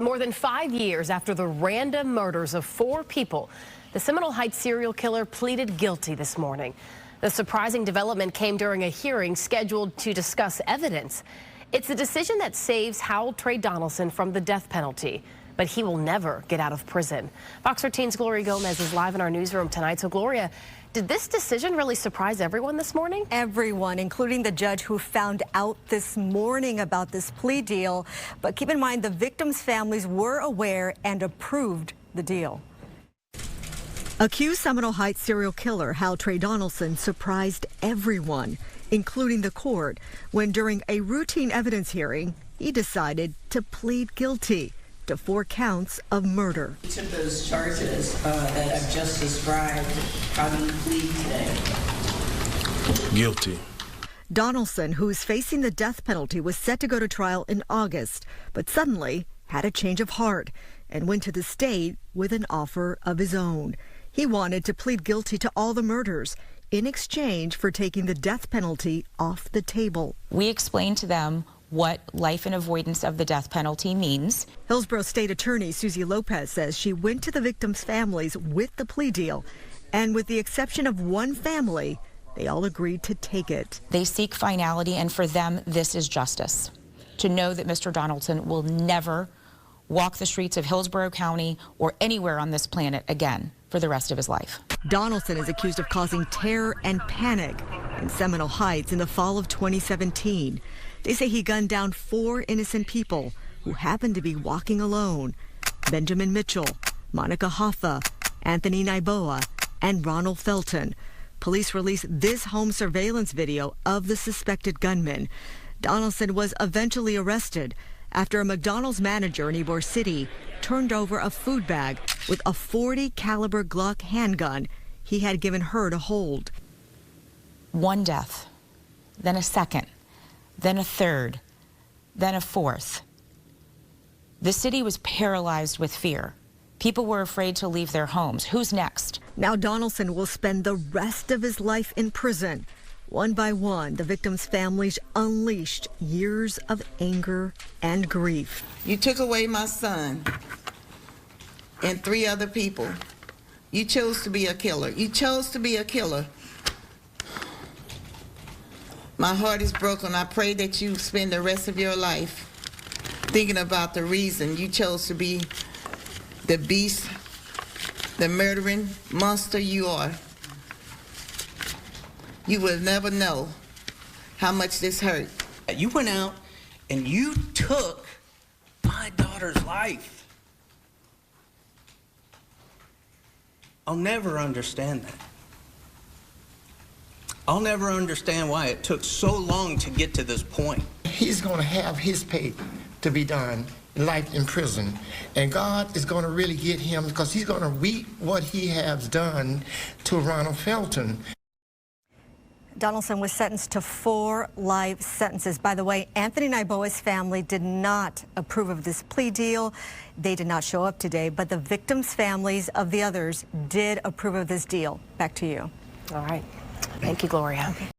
More than 5 years after the random murders of 4 people, the Seminole Heights serial killer pleaded guilty this morning. The surprising development came during a hearing scheduled to discuss evidence. It's a decision that saves Howell Trae Donaldson from the death penalty, but he will never get out of prison. Fox 13's Gloria Gomez is live in our newsroom tonight. So, Gloria, did this decision really surprise everyone this morning? Everyone, including the judge who found out this morning about this plea deal. But keep in mind, the victims' families were aware and approved the deal. Accused Seminole Heights serial killer Howell Trae Donaldson surprised everyone, including the court, when during a routine evidence hearing, he decided to plead guilty to 4 counts of murder. Each of those charges that I've just described, how do you plead today? Guilty. Donaldson, who's facing the death penalty, was set to go to trial in August, but suddenly had a change of heart and went to the state with an offer of his own. He wanted to plead guilty to all the murders in exchange for taking the death penalty off the table. We explained to them what life and avoidance of the death penalty means. Hillsborough State Attorney Susie Lopez says she went to the victims' families with the plea deal, and with the exception of one family, they all agreed to take it. They seek finality, and for them, this is justice. To know that Mr. Donaldson will never walk the streets of Hillsborough County or anywhere on this planet again for the rest of his life. Donaldson is accused of causing terror and panic in Seminole Heights in the fall of 2017. They say he gunned down 4 innocent people who happened to be walking alone: Benjamin Mitchell, Monica Hoffa, Anthony Naiboa, and Ronald Felton. Police released this home surveillance video of the suspected gunman. Donaldson was eventually arrested after a McDonald's manager in Ybor City turned over a food bag with a .40 caliber Glock handgun he had given her to hold. One death, then a second, then a third, then a fourth. The city was paralyzed with fear. People were afraid to leave their homes. Who's next? Now Donaldson will spend the rest of his life in prison. One by one, the victims' families unleashed years of anger and grief. You took away my son and 3 other people. You chose to be a killer. You chose to be a killer. My heart is broken. I pray that you spend the rest of your life thinking about the reason you chose to be the beast, the murdering monster you are. You will never know how much this hurt. You went out and you took my daughter's life. I'll never understand that. I'll never understand why it took so long to get to this point. He's going to have his pay to be done, life in prison. And God is going to really get him because he's going to reap what he has done to Ronald Felton. Donaldson was sentenced to 4 life sentences. By the way, Anthony Naiboa's family did not approve of this plea deal. They did not show up today, but the victims' families of the others did approve of this deal. Back to you. All right. Thank you, Gloria. Okay.